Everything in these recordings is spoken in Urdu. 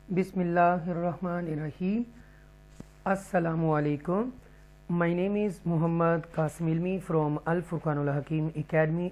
Bismillahirrahmanirrahim. Assalamu alaikum. My name is Muhammad Qasim Ilmi from Al Furqanul Hakim Academy,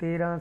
13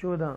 14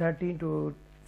13 to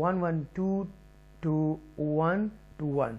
112 to 121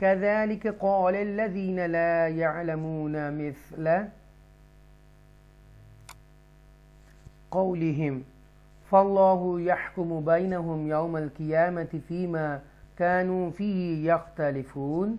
كذلك قال الذين لا يعلمون مثل قولهم فالله يحكم بينهم يوم القيامة فيما كانوا فيه يختلفون।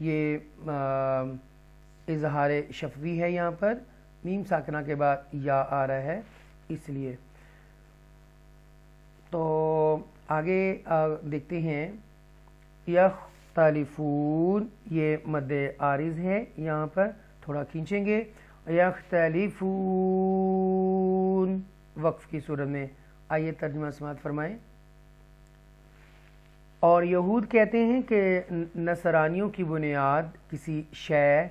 یہ اظہار شفوی ہے، یہاں پر میم ساکنہ کے بعد یا آ رہا ہے اس لیے۔ تو آگے دیکھتے ہیں، یختلفون یہ مد عارض ہے، یہاں پر تھوڑا کھینچیں گے، یختلفون وقف کی صورت میں۔ آئیے ترجمہ سماعت فرمائیں۔ اور یہود کہتے ہیں کہ نصرانیوں کی بنیاد کسی شے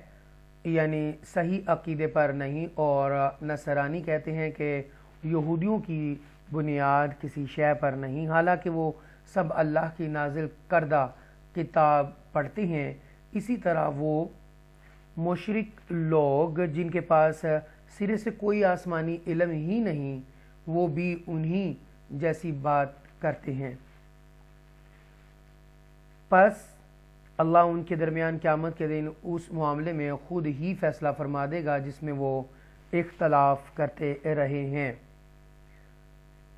یعنی صحیح عقیدے پر نہیں، اور نصرانی کہتے ہیں کہ یہودیوں کی بنیاد کسی شے پر نہیں، حالانکہ وہ سب اللہ کی نازل کردہ کتاب پڑھتے ہیں۔ اسی طرح وہ مشرک لوگ جن کے پاس سرے سے کوئی آسمانی علم ہی نہیں، وہ بھی انہی جیسی بات کرتے ہیں۔ پس اللہ ان کے درمیان قیامت کے دن اس معاملے میں خود ہی فیصلہ فرما دے گا جس میں وہ اختلاف کرتے رہے ہیں۔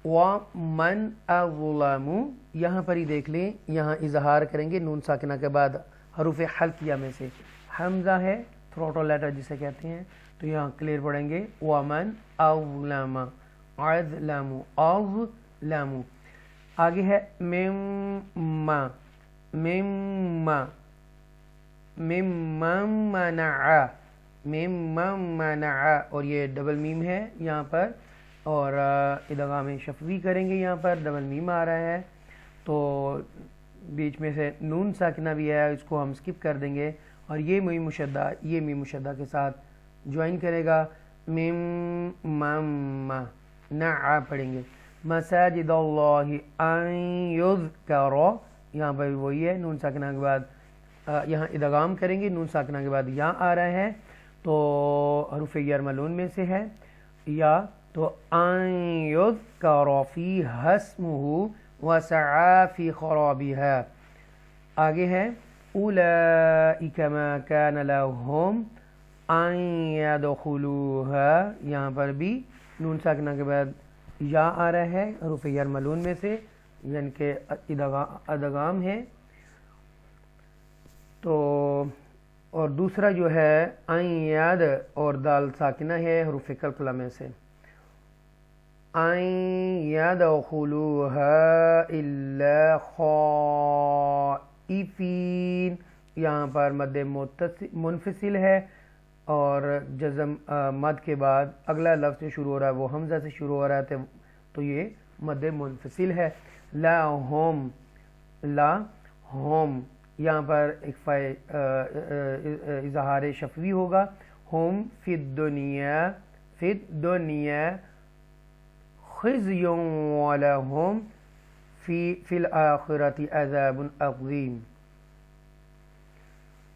وَمَنْ أَظْلَمُ یہاں پر ہی دیکھ لیں، یہاں اظہار کریں گے نون ساکنہ کے بعد حروف حلقیہ میں سے، حمزہ ہے تھروٹل لیٹر جسے کہتے ہیں، تو یہاں کلیئر پڑھیں گے وَمَنْ أَظْلَمَ أَظْلَمُ أَظْلَمُ۔ آگے ہے مِمَّا مِمَّا مِمَّا مَنَعَ، اور یہ ڈبل میم ہے یہاں پر، اور ادغام شفوی کریں گے، یہاں پر ڈبل میم آ رہا ہے تو بیچ میں سے نون ساکنہ بھی ہے، اس کو ہم سکپ کر دیں گے، اور یہ میم مشدہ کے ساتھ جوائن کرے گا، مِمَّا نَعَ پڑھیں گے۔ مساجد اللہ ان یذکر، یہاں پر وہی ہے، نون ساکنہ کے بعد یہاں ادغام کریں گے، نون ساکنہ کے بعد یا آ رہا ہے تو حروف یرملون میں سے ہے یا، تو ان یذکر فیہا اسمہ وسعی فی خرابہا۔ آگے ہے اولئک ما کان لہم ان یدخلوہا، یہاں پر بھی نون ساکنہ کے بعد یا آ رہا ہے حروف یرملون میں سے، یعنی کہ ادغام ہے۔ تو اور دوسرا جو ہے ان یاد اور دال ساکنہ ہے حروف قلقلہ میں سے، ان یدخلوہا الا خائفین، یہاں پر مد منفصل ہے، اور جزم مد کے بعد اگلا لفظ جو شروع ہو رہا ہے وہ حمزہ سے شروع ہو رہا ہے تو یہ مد منفصل ہے۔ لا ہوم یہاں پر ایک اظہار شفوی ہوگا، ہوم فی الدنیا خزی ولہم فی الآخرۃ عذاب عظیم۔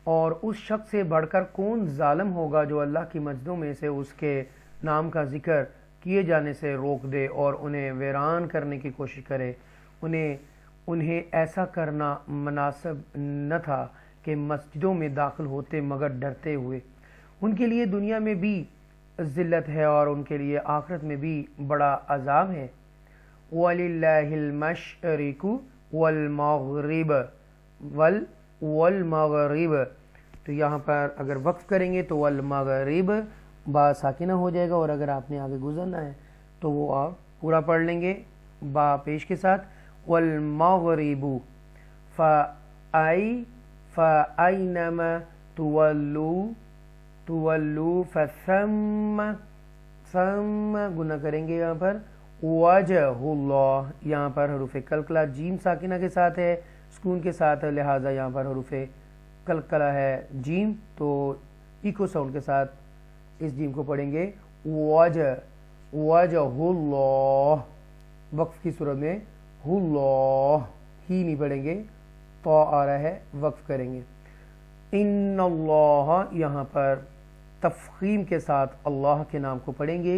اور اس شخص سے بڑھ کر کون ظالم ہوگا جو اللہ کی مسجدوں میں سے اس کے نام کا ذکر کیے جانے سے روک دے اور انہیں ویران کرنے کی کوشش کرے۔ انہیں ایسا کرنا مناسب نہ تھا کہ مسجدوں میں داخل ہوتے مگر ڈرتے ہوئے۔ ان کے لیے دنیا میں بھی ذلت ہے اور ان کے لیے آخرت میں بھی بڑا عذاب ہے۔ وَلِلَّهِ الْمَشْرِقُ وَالْمَغْرِبُ، تو یہاں پر اگر وقف کریں گے تو والمغرب با ساکنہ ہو جائے گا، اور اگر آپ نے آگے گزرنا ہے تو وہ آپ پورا پڑھ لیں گے با پیش کے ساتھ، والمغرب فَأَيْنَمَا تُوَلُّوا فَثَمَّ گنہ کریں گے، یہاں پر وجہ اللہ، یہاں پر حروف قلقلہ جیم ساکنہ کے ساتھ ہے، سکون کے ساتھ ہے، لہٰذا یہاں پر حروف قلقلہ ہے جیم، تو ایکو ساؤنڈ کے ساتھ اس جیم کو پڑھیں گے وجہ اللہ، وقف کی صورت میں اللہ ہی نہیں پڑھیں گے، تو آ رہا ہے وقف کریں گے۔ ان اللہ، یہاں پر تفخیم کے ساتھ اللہ کے نام کو پڑھیں گے،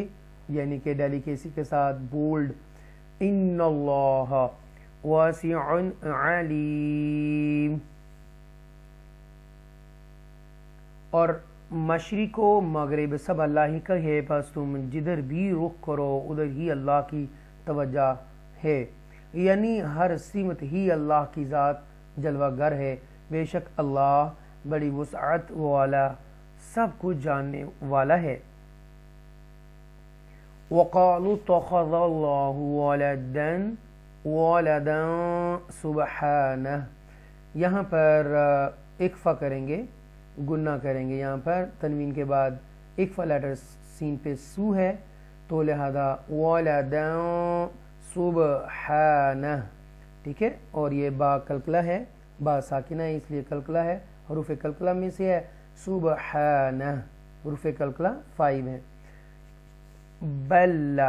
یعنی کہ ڈیلیکیسی کے ساتھ بولڈ، ان اللہ واسع علیم۔ اور مشرق و مغرب سب اللہ ہی کا ہے، بس تم جدھر بھی رخ کرو ادھر ہی اللہ کی توجہ ہے، یعنی ہر سمت ہی اللہ کی ذات جلوہ گر ہے، بے شک اللہ بڑی وسعت والا، سب کچھ جاننے والا ہے۔ وَقَالُوا اتَّخَذَ اللَّهُ وَلَدًا سُبْحَانَهُ، یہاں پر اکفا کریں گے، گنہ کریں گے، یہاں پر تنوین کے بعد اکفا لیٹر سین پہ سو ہے، تو لہذا وَلَدًا سُبْحَانَهُ، ٹھیک ہے، اور یہ با کلکلہ ہے، با ساکنہ ہے اس لیے کلکلہ ہے، حروف کلکلہ میں سے ہے سبحانہ، حروف کلکلہ 5 ہیں۔ بل،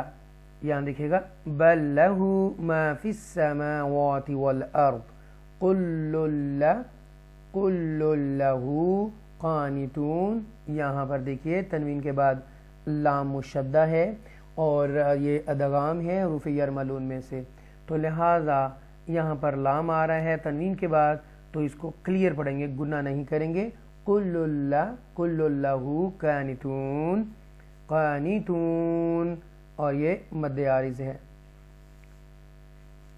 یہاں دیکھیے گا بل لہ ما فی السماوات والارض کل لہ قانتون، یہاں پر دیکھیے تنوین کے بعد لام مشدہ ہے اور یہ ادغام ہے حروف یرملون میں سے، تو لہٰذا یہاں پر لام آ رہا ہے تنوین کے بعد، تو اس کو کلیئر پڑھیں گے، گناہ نہیں کریں گے، کل لہ قانتون، قانتون، اور یہ مد عارض ہے۔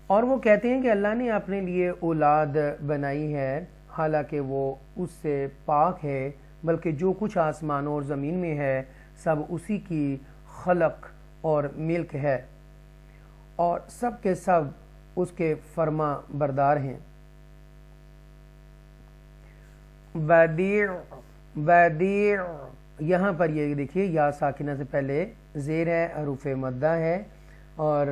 اور وہ کہتے ہیں کہ اللہ نے اپنے لیے اولاد بنائی ہے، حالانکہ وہ اس سے پاک ہے، بلکہ جو کچھ آسمانوں اور زمین میں ہے سب اسی کی خلق اور ملک ہے، اور سب کے سب اس کے فرما بردار ہیں۔ بدیع، یہاں پر یہ دیکھیے یا ساکنہ سے پہلے زیر ہے، حروف مدہ ہے، اور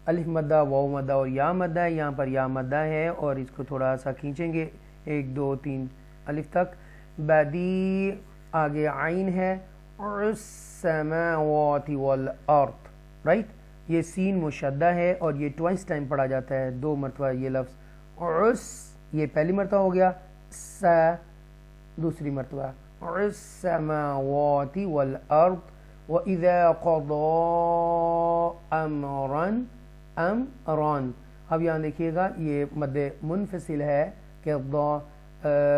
الف مدہ، واو مدہ اور یا مدہ ہے، یہاں پر یا مدہ ہے اور اس کو تھوڑا سا کھینچیں گے 1 2 3 الف تک۔ بدیع، آگے عین ہے، السماوات والارض، رائٹ، یہ سین مشدہ ہے اور یہ ٹوائس ٹائم پڑھا جاتا ہے، 2 مرتبہ یہ لفظ، یہ پہلی مرتبہ ہو گیا، دوسری مرتبہ السماوات والارض وَإِذَا قَضَى أَمْرًا، اب یہاں دیکھیے گا یہ مد منفصل ہے کہ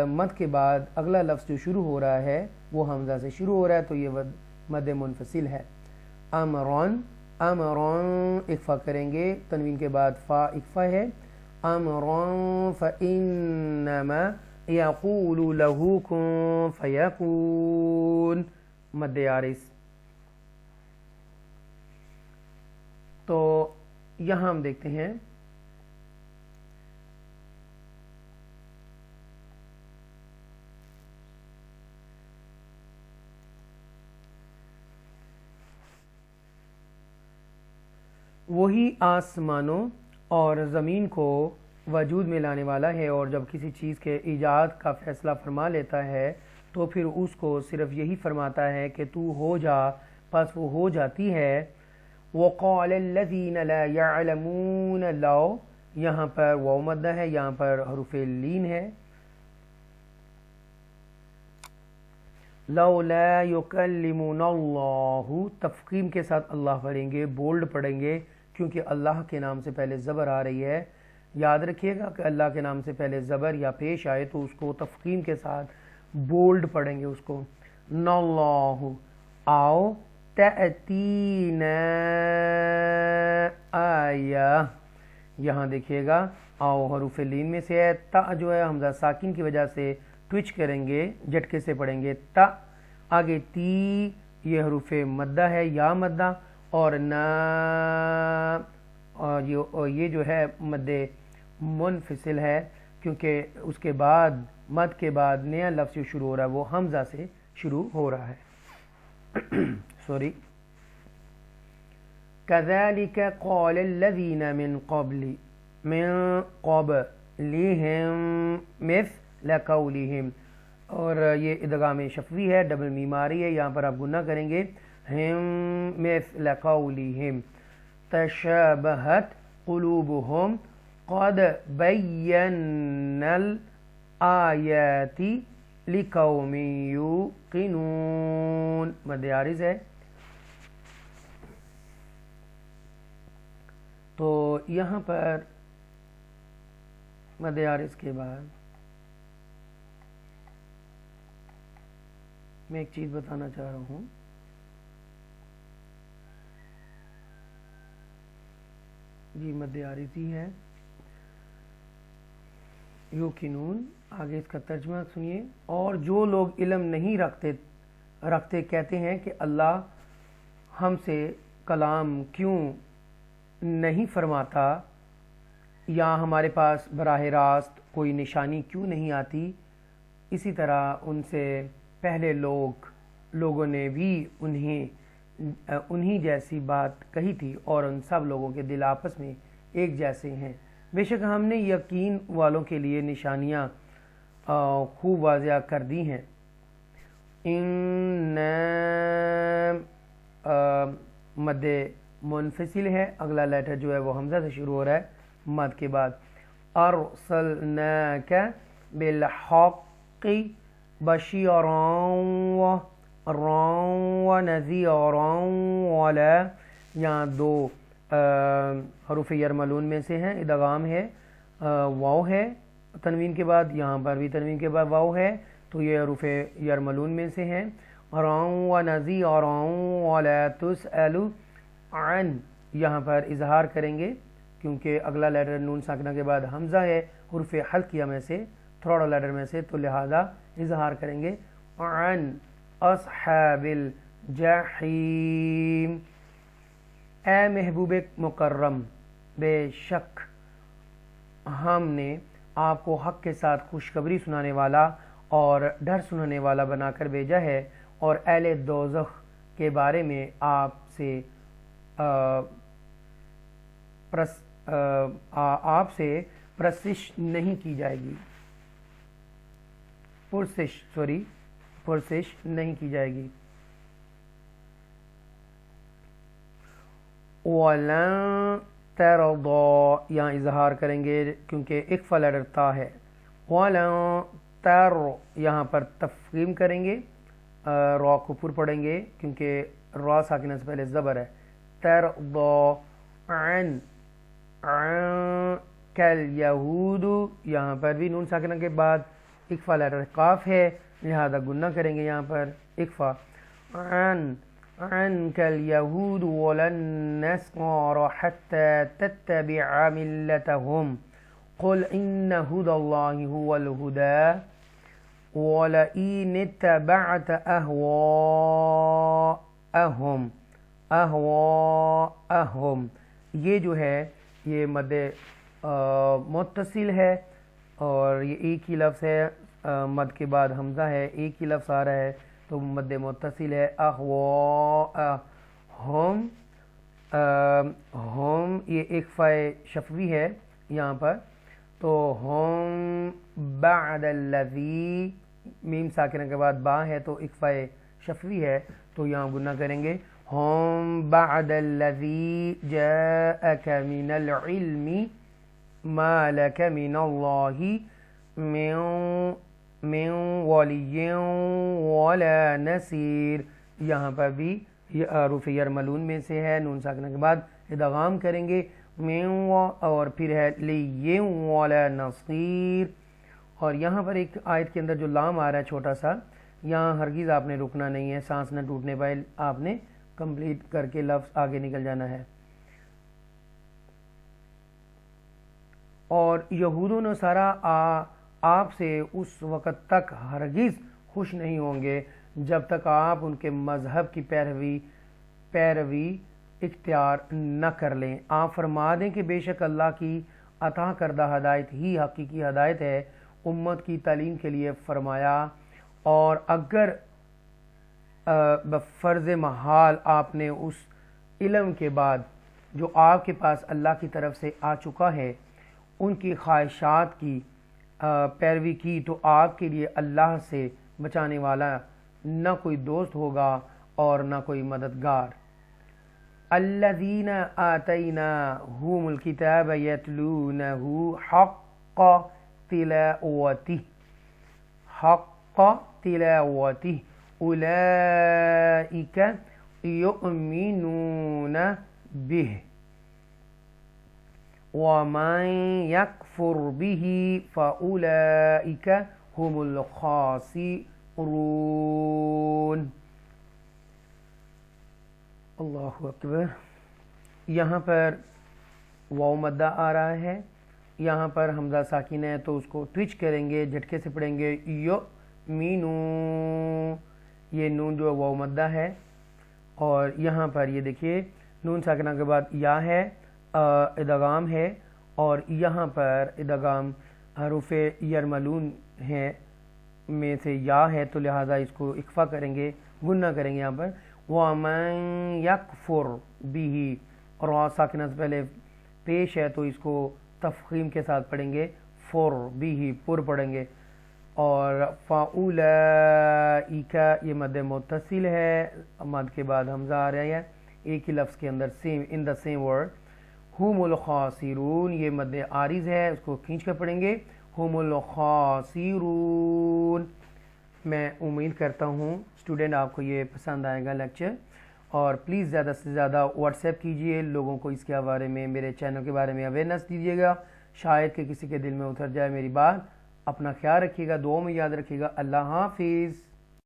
مد کے بعد اگلا لفظ جو شروع ہو رہا ہے وہ حمزہ سے شروع ہو رہا ہے، تو یہ مد منفصل ہے۔ امران، امران اکفا کریں گے، تنوین کے بعد فا اکفا ہے، امران فإنما يقول له كن فيكون، مد عارض۔ تو یہاں ہم دیکھتے ہیں وہی آسمانوں اور زمین کو وجود میں لانے والا ہے، اور جب کسی چیز کے ایجاد کا فیصلہ فرما لیتا ہے تو پھر اس کو صرف یہی فرماتا ہے کہ تو ہو جا، پس وہ ہو جاتی ہے۔ وَقَالَ الَّذِينَ لَا يَعْلَمُونَ لَوْ، یہاں پر واو مدہ ہے، یہاں پر حروف لین ہے، لَوْلَا يُكَلِّمُنَا اللَّهُ، تفخیم کے ساتھ اللہ پڑھیں گے، بولڈ پڑھیں گے، کیونکہ اللہ کے نام سے پہلے زبر آ رہی ہے۔ یاد رکھیے گا کہ اللہ کے نام سے پہلے زبر یا پیش آئے تو اس کو تفخیم کے ساتھ بولڈ پڑھیں گے، اس کو نَاللَّهُ، آؤ تَأْتِينَا آیَةٌ، یہاں دیکھیے گا آؤ حروف لین میں سے ہے، تا جو ہے حمزہ ساکن کی وجہ سے ٹوچ کریں گے، جھٹکے سے پڑھیں گے تا، آگے تی، یہ حروف مدہ ہے یا مدہ، اور نا، اور یہ جو ہے مد منفصل ہے، کیونکہ اس کے بعد مد کے بعد نیا لفظ جو شروع ہو رہا ہے وہ حمزہ سے شروع ہو رہا ہے۔ سوری، كَذَلِكَ قَالَ الَّذِينَ مِن قَبْلِهِم مِثْلَ قَوْلِهِم، اور یہ ادغام شفوی ہے، ڈبل میم آ رہی ہے، یہاں پر آپ گنہ کریں گے، ہم مثل قولہم، تشابہت قلوبہم قد بینا الآیات لقوم یوقنون، مد عارض ہے۔ تو یہاں پر مد عارض کے بعد میں ایک چیز بتانا چاہ رہا ہوں، جی مد عارض ہی ہے، یوقنون. آگے اس کا ترجمہ سنیے. اور جو لوگ علم نہیں رکھتے کہتے ہیں کہ اللہ ہم سے کلام کیوں نہیں فرماتا یا ہمارے پاس براہ راست کوئی نشانی کیوں نہیں آتی. اسی طرح ان سے پہلے لوگوں نے بھی انہی جیسی بات کہی تھی اور ان سب لوگوں کے دل آپس میں ایک جیسے ہیں. بے شک ہم نے یقین والوں کے لیے نشانیاں خوب واضح کر دی ہیں. ان مد منفصل ہے. اگلا لیٹر جو ہے وہ حمزہ سے شروع ہو رہا ہے مد کے بعد. ارسلناک بالحق بشیرا ونذیرا ولا. یہاں دو حروف یرملون میں سے ہیں. ادغام ہے, واو ہے تنوین کے بعد, یہاں پر بھی تنوین کے بعد واو ہے, تو یہ حروف یرملون میں سے ہیں. ونذیرا ولا تسأل عن, یہاں پر اظہار کریں گے کیونکہ اگلا لیٹر نون ساکنہ کے بعد حمزہ ہے حروف حلقیہ میں سے, تھرڈ لیٹر میں سے, تو لہذا اظہار کریں گے. عن اصحاب الجحیم. اے محبوب مکرم, بے شک ہم نے آپ کو حق کے ساتھ خوشخبری سنانے والا اور ڈر سنانے والا بنا کر بھیجا ہے, اور اہل دوزخ کے بارے میں آپ سے پرسش نہیں کی جائے گی. پرسش نہیں کی جائے گی. وَلَن تَرْضَىٰ, یہاں اظہار کریں گے کیونکہ اقفا لیٹر تا ہے. وَلَن تَرْ, یہاں پر تفخیم کریں گے, را کو پر پڑھیں گے کیونکہ را ساکنہ سے پہلے زبر ہے. تَرْضَىٰ عَن کَالْيَهُودُ, یہاں پر بھی نون ساکنہ کے بعد اقفا لیٹر قاف ہے, لہذا گنہ کریں گے یہاں پر اقفا. عن كاليهود ولا النصارى حتى تتبع ملتهم قل إن هدى الله هو الهدى ولئن اتبعت أهواءهم. یہ جو ہے یہ مد متصل ہے اور یہ ایک ہی لفظ ہے, مد کے بعد حمزہ ہے, ایک ہی لفظ آ رہا ہے تو مد متصل ہے. ہم یہ ایک فائے شفوی ہے یہاں پر, تو ہم بعد الذی, میم ساکنہ کے بعد با ہے تو ایک فائے شفوی ہے, تو یہاں گنہ کریں گے. ہم بعد الذی جاءک من العلم ما لک من اللہ من ولی ولا نصیر. یہاں پر بھی یہ حروف یرملون میں سے ہے, نون ساکنہ کے بعد ادغام کریں گے من, اور پھر ہے لی ولا نصیر. اور یہاں پر ایک آیت کے اندر جو لام آ رہا ہے چھوٹا سا, یہاں ہرگز آپ نے رکنا نہیں ہے, سانس نہ ٹوٹنے پائے, آپ نے کمپلیٹ کر کے لفظ آگے نکل جانا ہے. اور یہود و نصارہ آپ سے اس وقت تک ہرگز خوش نہیں ہوں گے جب تک آپ ان کے مذہب کی پیروی اختیار نہ کر لیں. آپ فرما دیں کہ بے شک اللہ کی عطا کردہ ہدایت ہی حقیقی ہدایت ہے, امت کی تعلیم کے لیے فرمایا. اور اگر بفرض محال آپ نے اس علم کے بعد جو آپ کے پاس اللہ کی طرف سے آ چکا ہے ان کی خواہشات کی پیروی کی, تو آپ کے لیے اللہ سے بچانے والا نہ کوئی دوست ہوگا اور نہ کوئی مددگار. الذین آتیناہم الکتاب یتلونہ حق تلاوتہ اولئک یؤمنون بہ ومن یکفر بہ فاولئک هم الخاسرون. اللہ اکبر. یہاں پر واو مدہ آ رہا ہے یہاں پر حمزہ ساکن ہے تو اس کو ٹوچ کریں گے، جھٹکے سے پڑھیں گے یؤمنو، یہ نون جو ہے واو مدہ ہے، اور یہاں پر یہ دیکھیے نون ساکنہ کے بعد یا ہے، ادغام ہے، اور یہاں پر ادغام حروف یرملون ہے میں سے یا ہے، تو لہٰذا اس کو اخفا کریں گے، گنہ کریں گے یہاں پر وَمَن يَكْفُرْ بِهِ، اور وہاں ساکنہ سے پہلے پیش ہے تو اس کو تفخیم کے ساتھ پڑھیں گے، فور بھی پر پڑھیں گے، اور فَأُولَئِكَ یہ مد متصل ہے، مد کے بعد حمزہ آ رہا ہے ایک ہی لفظ کے اندر، same in the same word, ہم الخاسرون یہ مد عارض ہے، اس کو کھینچ کر پڑھیں گے ہم الخاسرون۔ میں امید کرتا ہوں اسٹوڈنٹ آپ کو یہ پسند آئے گا لیکچر، اور پلیز زیادہ سے زیادہ واٹس ایپ کیجئے، لوگوں کو اس کے بارے میں، میرے چینل کے بارے میں اویئرنیس دیجیے گا، شاید کہ کسی کے دل میں اتر جائے میری بات۔ اپنا خیال رکھیے گا، دعاؤں میں یاد رکھیے گا۔ اللہ حافظ۔